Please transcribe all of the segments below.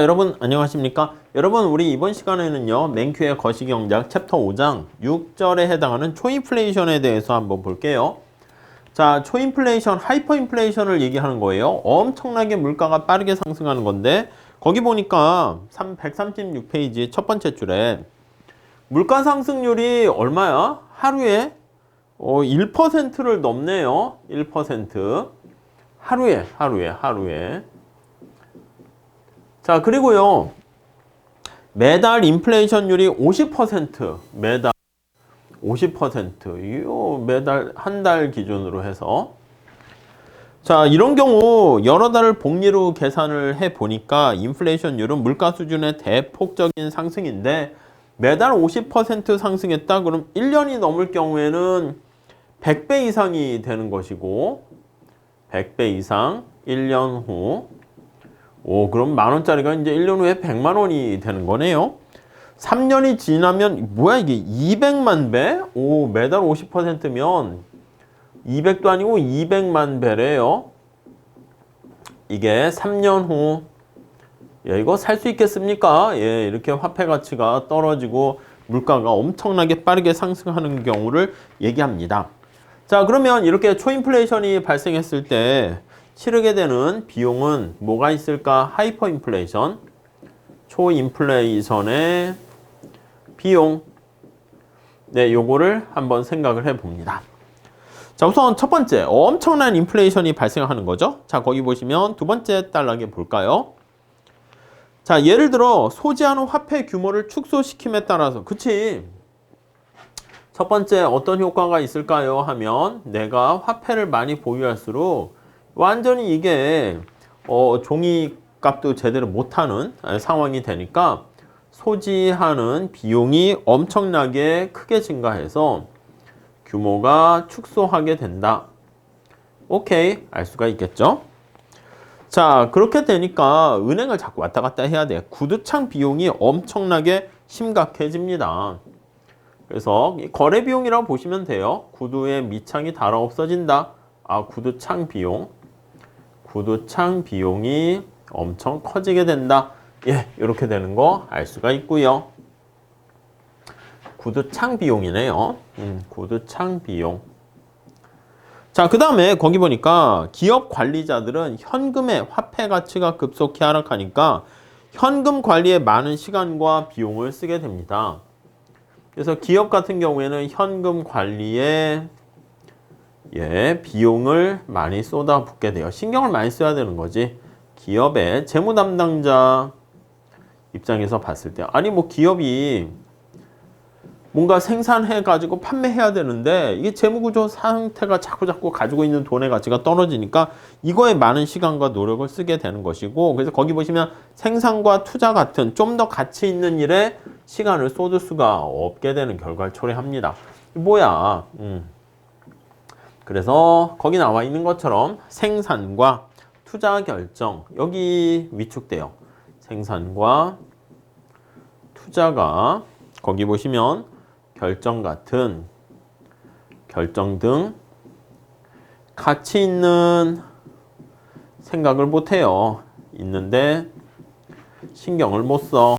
여러분 안녕하십니까? 여러분 우리 이번 시간에는요 맨큐의 거시경제학 챕터 5장 6절에 해당하는 초인플레이션에 대해서 한번 볼게요. 자, 초인플레이션, 하이퍼인플레이션을 얘기하는 거예요. 엄청나게 물가가 빠르게 상승하는 건데 거기 보니까 136페이지 첫 번째 줄에 물가 상승률이 얼마야? 하루에 1%를 넘네요. 1%. 하루에. 자, 그리고요. 매달 인플레이션율이 50%, 매달 50%, 요 매달 한 달 기준으로 해서. 자, 이런 경우 여러 달을 복리로 계산을 해 보니까 인플레이션율은 물가 수준의 대폭적인 상승인데 매달 50% 상승했다? 그럼 1년이 넘을 경우에는 100배 이상이 되는 것이고 100배 이상 1년 후 그럼 만원짜리가 이제 1년 후에 100만원이 되는 거네요. 3년이 지나면, 뭐야, 이게 200만 배? 매달 50%면 200도 아니고 200만 배래요. 이게 3년 후. 이거 살 수 있겠습니까? 이렇게 화폐 가치가 떨어지고 물가가 엄청나게 빠르게 상승하는 경우를 얘기합니다. 자, 그러면 이렇게 초인플레이션이 발생했을 때 치르게 되는 비용은 뭐가 있을까? 하이퍼인플레이션, 초인플레이션의 비용. 네, 요거를 한번 생각을 해 봅니다. 자, 우선 첫 번째, 엄청난 인플레이션이 발생하는 거죠. 자, 거기 보시면 두 번째 단락에 볼까요? 자, 예를 들어 소지하는 화폐 규모를 축소시킴에 따라서, 그치? 첫 번째 어떤 효과가 있을까요? 하면 내가 화폐를 많이 보유할수록 완전히 이게 종이 값도 제대로 못하는 상황이 되니까 소지하는 비용이 엄청나게 크게 증가해서 규모가 축소하게 된다. 오케이, 알 수가 있겠죠? 자, 그렇게 되니까 은행을 자꾸 왔다 갔다 해야 돼. 구두창 비용이 엄청나게 심각해집니다. 그래서 거래 비용이라고 보시면 돼요. 구두의 밑창이 닳아 없어진다. 구두창 비용이 엄청 커지게 된다. 이렇게 되는 거 알 수가 있고요. 구두창 비용이네요. 구두창 비용. 자, 그 다음에 거기 보니까 기업 관리자들은 현금의 화폐 가치가 급속히 하락하니까 현금 관리에 많은 시간과 비용을 쓰게 됩니다. 그래서 기업 같은 경우에는 현금 관리에 비용을 많이 쏟아붓게 돼요. 신경을 많이 써야 되는 거지. 기업의 재무 담당자 입장에서 봤을 때, 아니 뭐 기업이 뭔가 생산해 가지고 판매해야 되는데 이게 재무구조 상태가 자꾸 가지고 있는 돈의 가치가 떨어지니까 이거에 많은 시간과 노력을 쓰게 되는 것이고, 그래서 거기 보시면 생산과 투자 같은 좀 더 가치 있는 일에 시간을 쏟을 수가 없게 되는 결과를 초래합니다. 뭐야? 그래서 거기 나와 있는 것처럼 생산과 투자 결정, 여기 위축돼요. 생산과 투자가 거기 보시면 결정 등 가치 있는 생각을 못해요. 있는데 신경을 못 써.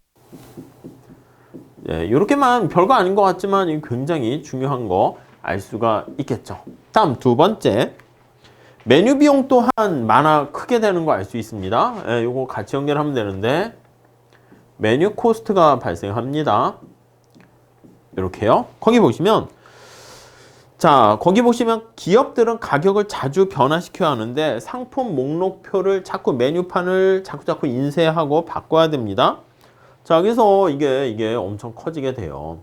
이렇게만 별거 아닌 것 같지만 굉장히 중요한 거 알 수가 있겠죠. 다음 두 번째, 메뉴 비용 또한 크게 되는 거 알 수 있습니다. 요거 같이 연결하면 되는데 메뉴 코스트가 발생합니다. 이렇게요. 거기 보시면 기업들은 가격을 자주 변화시켜야 하는데 상품 목록표를 자꾸 메뉴판을 자꾸 인쇄하고 바꿔야 됩니다. 자, 그래서 이게 엄청 커지게 돼요.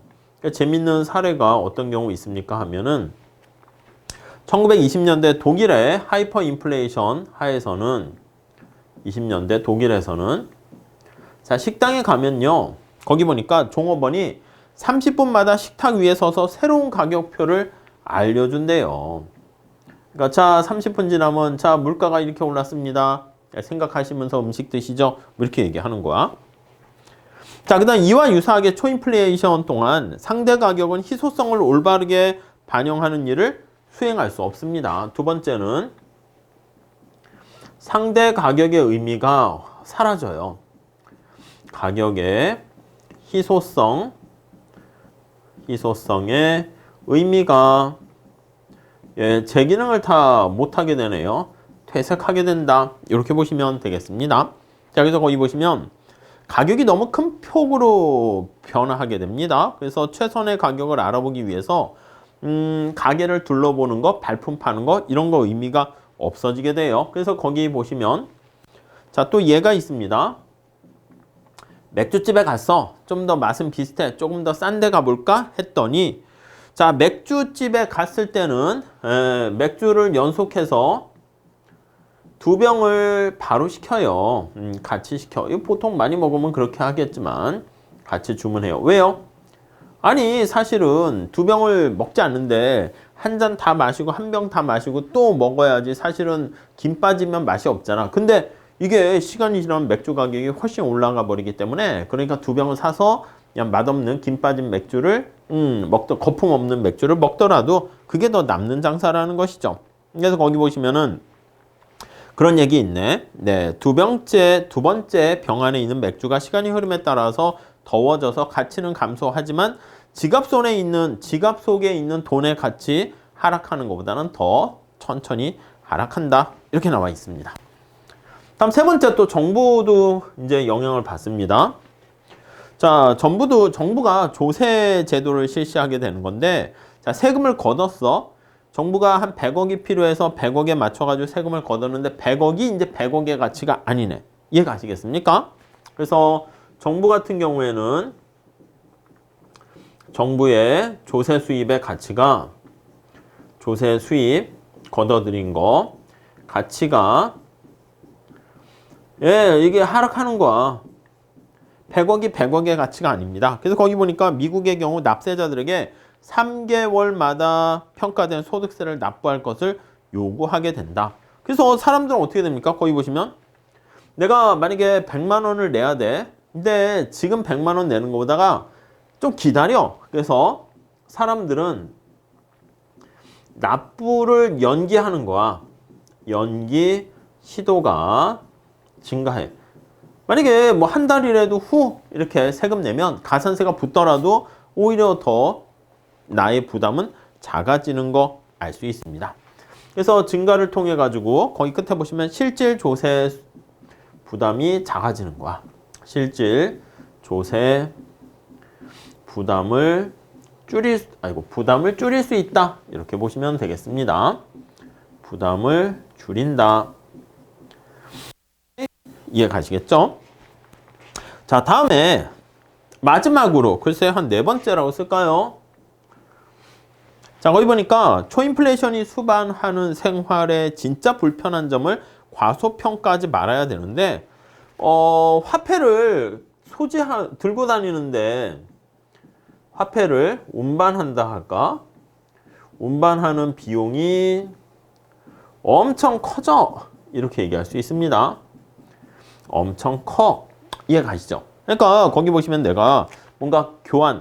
재밌는 사례가 어떤 경우 있습니까 하면은 1920년대 독일의 하이퍼 인플레이션 하에서는 20년대 독일에서는 자, 식당에 가면요. 거기 보니까 종업원이 30분마다 식탁 위에 서서 새로운 가격표를 알려준대요. 그러니까 자, 30분 지나면 자, 물가가 이렇게 올랐습니다. 생각하시면서 음식 드시죠. 이렇게 얘기하는 거야. 자, 그 다음 이와 유사하게 초인플레이션 동안 상대 가격은 희소성을 올바르게 반영하는 일을 수행할 수 없습니다. 두 번째는 상대 가격의 의미가 사라져요. 가격의 희소성의 의미가 제 기능을 다 못하게 되네요. 퇴색하게 된다. 이렇게 보시면 되겠습니다. 자, 그래서 거기 보시면 가격이 너무 큰 폭으로 변화하게 됩니다. 그래서 최선의 가격을 알아보기 위해서 가게를 둘러보는 거, 발품 파는 거 이런 거 의미가 없어지게 돼요. 그래서 거기 보시면 자, 또 얘가 있습니다. 맥주집에 갔어. 좀 더 맛은 비슷해. 조금 더 싼 데 가볼까? 했더니 자, 맥주집에 갔을 때는 맥주를 연속해서 2병을 바로 시켜요. 같이 시켜. 이거 보통 많이 먹으면 그렇게 하겠지만 같이 주문해요. 왜요? 아니 사실은 2병을 먹지 않는데 한 잔 다 마시고 한 병 다 마시고 또 먹어야지. 사실은 김 빠지면 맛이 없잖아. 근데 이게 시간이 지나면 맥주 가격이 훨씬 올라가 버리기 때문에 그러니까 2병을 사서 그냥 맛없는 김 빠진 맥주를 거품 없는 맥주를 먹더라도 그게 더 남는 장사라는 것이죠. 그래서 거기 보시면은 그런 얘기 있네. 네, 두 번째 병 안에 있는 맥주가 시간이 흐름에 따라서 더워져서 가치는 감소하지만 지갑 속에 있는 돈의 가치 하락하는 것보다는 더 천천히 하락한다. 이렇게 나와 있습니다. 다음 세 번째 또 정부도 이제 영향을 받습니다. 자, 정부가 조세 제도를 실시하게 되는 건데, 자, 세금을 걷었어. 정부가 한 100억이 필요해서 100억에 맞춰가지고 세금을 걷었는데 100억이 이제 100억의 가치가 아니네. 이해가 가시겠습니까? 그래서 정부 같은 경우에는 정부의 조세 수입의 가치가 조세 수입 걷어들인 거 가치가 이게 하락하는 거야. 100억이 100억의 가치가 아닙니다. 그래서 거기 보니까 미국의 경우 납세자들에게 3개월마다 평가된 소득세를 납부할 것을 요구하게 된다. 그래서 사람들은 어떻게 됩니까? 거기 보시면 내가 만약에 100만 원을 내야 돼. 근데 지금 100만 원 내는 것보다가 좀 기다려. 그래서 사람들은 납부를 연기하는 거야. 연기 시도가 증가해. 만약에 뭐 한 달이라도 후 이렇게 세금 내면 가산세가 붙더라도 오히려 더 나의 부담은 작아지는 거 알 수 있습니다. 그래서 증가를 통해 가지고 거기 끝에 보시면 실질 조세 부담이 작아지는 거야. 실질 조세 부담을 줄일 수 있다. 이렇게 보시면 되겠습니다. 부담을 줄인다. 이해 가시겠죠? 자, 다음에 마지막으로 글쎄 한 네 번째라고 쓸까요? 자, 거기 보니까 초인플레이션이 수반하는 생활의 진짜 불편한 점을 과소평가하지 말아야 되는데 화폐를 들고 다니는데 화폐를 운반한다 할까? 운반하는 비용이 엄청 커져. 이렇게 얘기할 수 있습니다. 엄청 커. 이해 가시죠? 그러니까 거기 보시면 내가 뭔가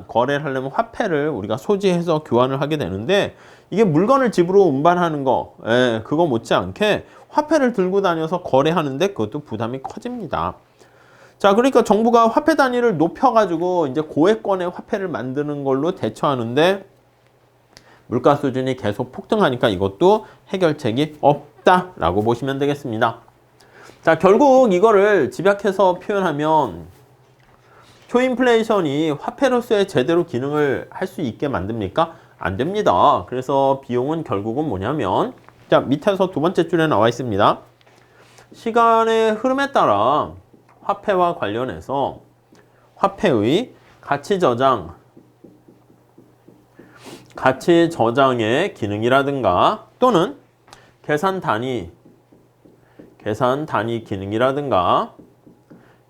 거래를 하려면 화폐를 우리가 소지해서 교환을 하게 되는데 이게 물건을 집으로 운반하는 거, 그거 못지않게 화폐를 들고 다녀서 거래하는데 그것도 부담이 커집니다. 자, 그러니까 정부가 화폐 단위를 높여가지고 이제 고액권의 화폐를 만드는 걸로 대처하는데 물가 수준이 계속 폭등하니까 이것도 해결책이 없다라고 보시면 되겠습니다. 자, 결국 이거를 집약해서 표현하면 초인플레이션이 화폐로서의 제대로 기능을 할 수 있게 만듭니까? 안 됩니다. 그래서 비용은 결국은 뭐냐면 자, 밑에서 두 번째 줄에 나와 있습니다. 시간의 흐름에 따라 화폐와 관련해서 화폐의 가치 저장의 기능이라든가 또는 계산 단위 기능이라든가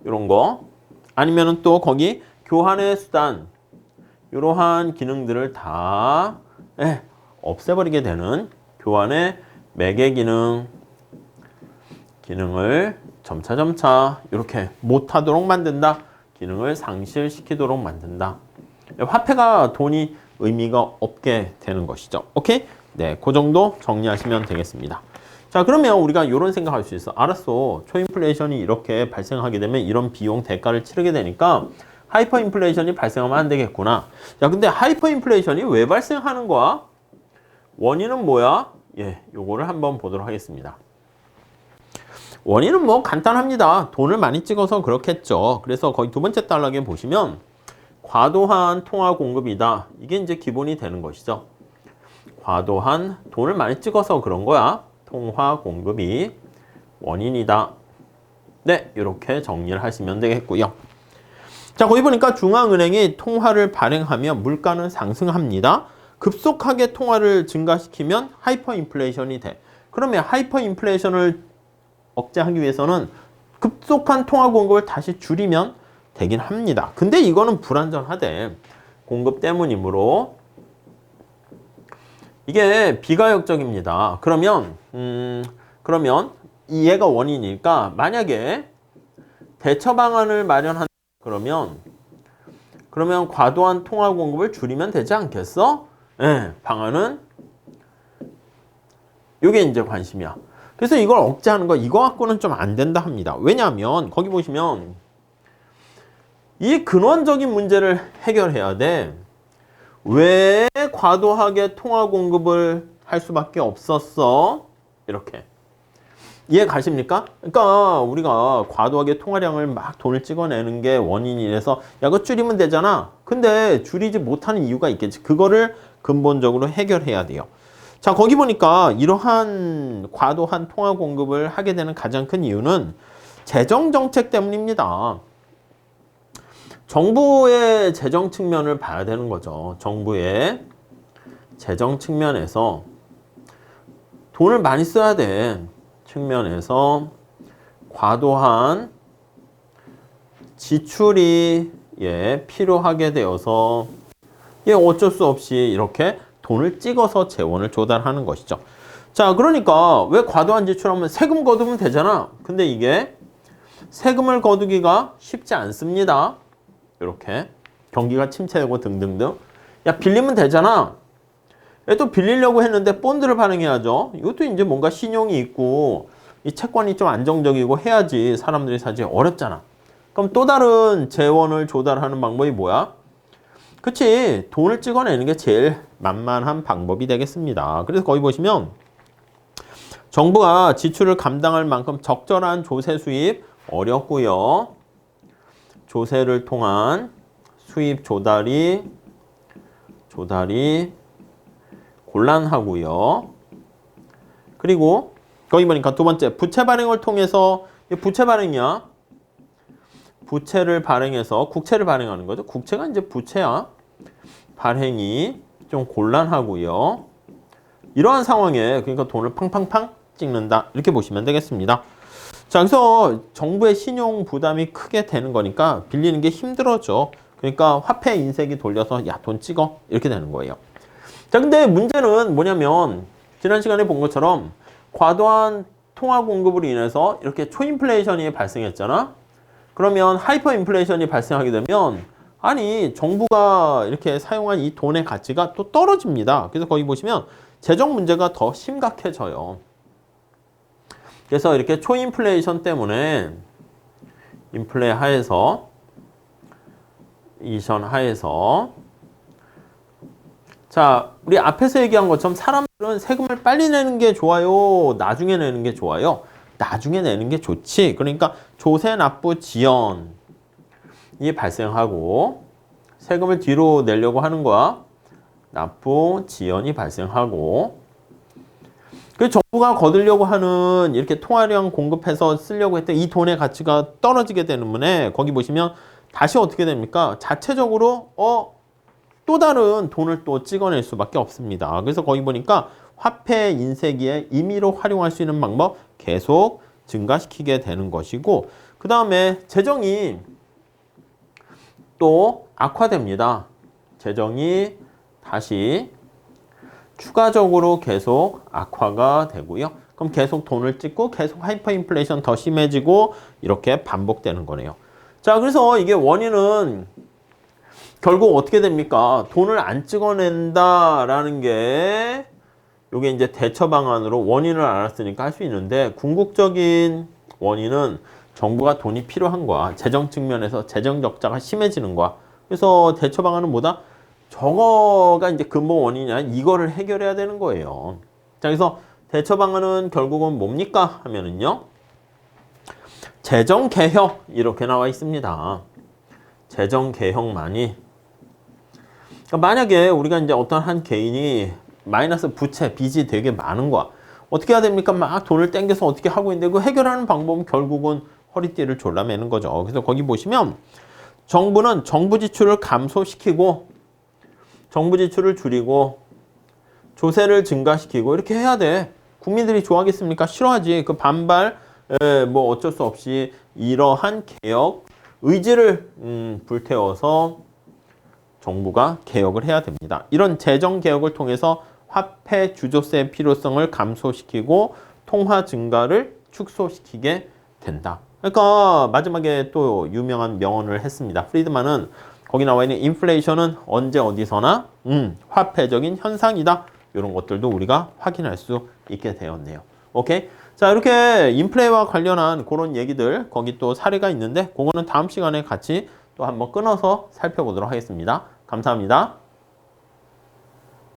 이런 거 아니면은 또 거기 교환의 수단 이러한 기능들을 다 없애버리게 되는 교환의 매개 기능을 점차 이렇게 못하도록 만든다. 기능을 상실시키도록 만든다. 화폐가 돈이 의미가 없게 되는 것이죠. 오케이? 네, 그 정도 정리하시면 되겠습니다. 자, 그러면 우리가 이런 생각할 수 있어. 알았어. 초인플레이션이 이렇게 발생하게 되면 이런 비용 대가를 치르게 되니까 하이퍼인플레이션이 발생하면 안 되겠구나. 야, 근데 하이퍼인플레이션이 왜 발생하는 거야? 원인은 뭐야? 예, 요거를 한번 보도록 하겠습니다. 원인은 뭐 간단합니다. 돈을 많이 찍어서 그렇겠죠. 그래서 거의 두 번째 단락에 보시면 과도한 통화 공급이다. 이게 이제 기본이 되는 것이죠. 과도한 돈을 많이 찍어서 그런 거야. 통화 공급이 원인이다. 네, 이렇게 정리를 하시면 되겠고요. 자, 거기 보니까 중앙은행이 통화를 발행하며 물가는 상승합니다. 급속하게 통화를 증가시키면 하이퍼인플레이션이 돼. 그러면 하이퍼인플레이션을 억제하기 위해서는 급속한 통화 공급을 다시 줄이면 되긴 합니다. 근데 이거는 불완전하대. 공급 때문이므로. 이게 비가역적입니다. 그러면 얘가 원인이니까 만약에 대처 방안을 마련한다 그러면 과도한 통화 공급을 줄이면 되지 않겠어? 네, 방안은 이게 이제 관심이야. 그래서 이걸 억제하는 거 이거 갖고는 좀 안 된다 합니다. 왜냐하면 거기 보시면 이 근원적인 문제를 해결해야 돼. 왜 과도하게 통화 공급을 할 수밖에 없었어? 이렇게. 이해 가십니까? 그러니까 우리가 과도하게 통화량을 막 돈을 찍어내는 게 원인이라서 야, 그거 줄이면 되잖아. 근데 줄이지 못하는 이유가 있겠지. 그거를 근본적으로 해결해야 돼요. 자, 거기 보니까 이러한 과도한 통화 공급을 하게 되는 가장 큰 이유는 재정 정책 때문입니다. 정부의 재정 측면을 봐야 되는 거죠. 정부의 재정 측면에서 돈을 많이 써야 돼. 측면에서 과도한 지출이 필요하게 되어서 어쩔 수 없이 이렇게 돈을 찍어서 재원을 조달하는 것이죠. 자, 그러니까 왜 과도한 지출하면 세금 거두면 되잖아. 근데 이게 세금을 거두기가 쉽지 않습니다. 이렇게 경기가 침체되고 등등등. 야, 빌리면 되잖아. 또 빌리려고 했는데 본드를 발행해야죠. 이것도 이제 뭔가 신용이 있고 이 채권이 좀 안정적이고 해야지 사람들이 사지. 어렵잖아. 그럼 또 다른 재원을 조달하는 방법이 뭐야? 그치, 돈을 찍어내는 게 제일 만만한 방법이 되겠습니다. 그래서 거기 보시면 정부가 지출을 감당할 만큼 적절한 조세 수입 어렵고요. 조세를 통한 수입 조달이 곤란하고요. 그리고 거기 보니까 두 번째, 부채 발행을 통해서, 부채 발행이야. 부채를 발행해서 국채를 발행하는 거죠. 국채가 이제 부채야. 발행이 좀 곤란하고요. 이러한 상황에 그러니까 돈을 팡팡팡 찍는다. 이렇게 보시면 되겠습니다. 자, 그래서 정부의 신용 부담이 크게 되는 거니까 빌리는 게 힘들어져. 그러니까 화폐 인색이 돌려서 야, 돈 찍어. 이렇게 되는 거예요. 자, 근데 문제는 뭐냐면 지난 시간에 본 것처럼 과도한 통화 공급으로 인해서 이렇게 초인플레이션이 발생했잖아. 그러면 하이퍼인플레이션이 발생하게 되면 아니 정부가 이렇게 사용한 이 돈의 가치가 또 떨어집니다. 그래서 거기 보시면 재정 문제가 더 심각해져요. 그래서 이렇게 초인플레이션 때문에 인플레 하에서 이션 하에서 자, 우리 앞에서 얘기한 것처럼 사람들은 세금을 빨리 내는 게 좋아요? 나중에 내는 게 좋아요? 나중에 내는 게 좋지. 그러니까 조세 납부 지연이 발생하고 세금을 뒤로 내려고 하는 거야. 납부 지연이 발생하고 그 정부가 거두려고 하는 이렇게 통화량 공급해서 쓰려고 했던 이 돈의 가치가 떨어지게 되는 문에 거기 보시면 다시 어떻게 됩니까? 자체적으로 또 다른 돈을 또 찍어낼 수밖에 없습니다. 그래서 거기 보니까 화폐 인쇄기에 임의로 활용할 수 있는 방법 계속 증가시키게 되는 것이고 그 다음에 재정이 또 악화됩니다. 재정이 다시 추가적으로 계속 악화가 되고요. 그럼 계속 돈을 찍고 계속 하이퍼인플레이션 더 심해지고 이렇게 반복되는 거네요. 자, 그래서 이게 원인은 결국 어떻게 됩니까? 돈을 안 찍어낸다라는 게 요게 이제 대처 방안으로 원인을 알았으니까 할 수 있는데 궁극적인 원인은 정부가 돈이 필요한 거야. 재정 측면에서 재정 적자가 심해지는 거야. 그래서 대처 방안은 뭐다? 저거가 이제 근본 원인이냐 이거를 해결해야 되는 거예요. 자, 그래서 대처 방안은 결국은 뭡니까? 하면은요. 재정 개혁 이렇게 나와 있습니다. 재정 개혁만이 그러니까 만약에 우리가 이제 어떤 한 개인이 마이너스 부채, 빚이 되게 많은 거야. 어떻게 해야 됩니까? 막 돈을 땡겨서 어떻게 하고 있는데 그 해결하는 방법은 결국은 허리띠를 졸라매는 거죠. 그래서 거기 보시면 정부는 정부 지출을 감소시키고 정부 지출을 줄이고 조세를 증가시키고 이렇게 해야 돼. 국민들이 좋아하겠습니까? 싫어하지. 그 반발 뭐 어쩔 수 없이 이러한 개혁 의지를 불태워서 정부가 개혁을 해야 됩니다. 이런 재정 개혁을 통해서 화폐 주조세 필요성을 감소시키고 통화 증가를 축소시키게 된다. 그러니까 마지막에 또 유명한 명언을 했습니다. 프리드만은 거기 나와 있는 인플레이션은 언제 어디서나 화폐적인 현상이다. 이런 것들도 우리가 확인할 수 있게 되었네요. 오케이? 자, 이렇게 인플레와 관련한 그런 얘기들 거기 또 사례가 있는데 그거는 다음 시간에 같이 또 한번 끊어서 살펴보도록 하겠습니다. 감사합니다.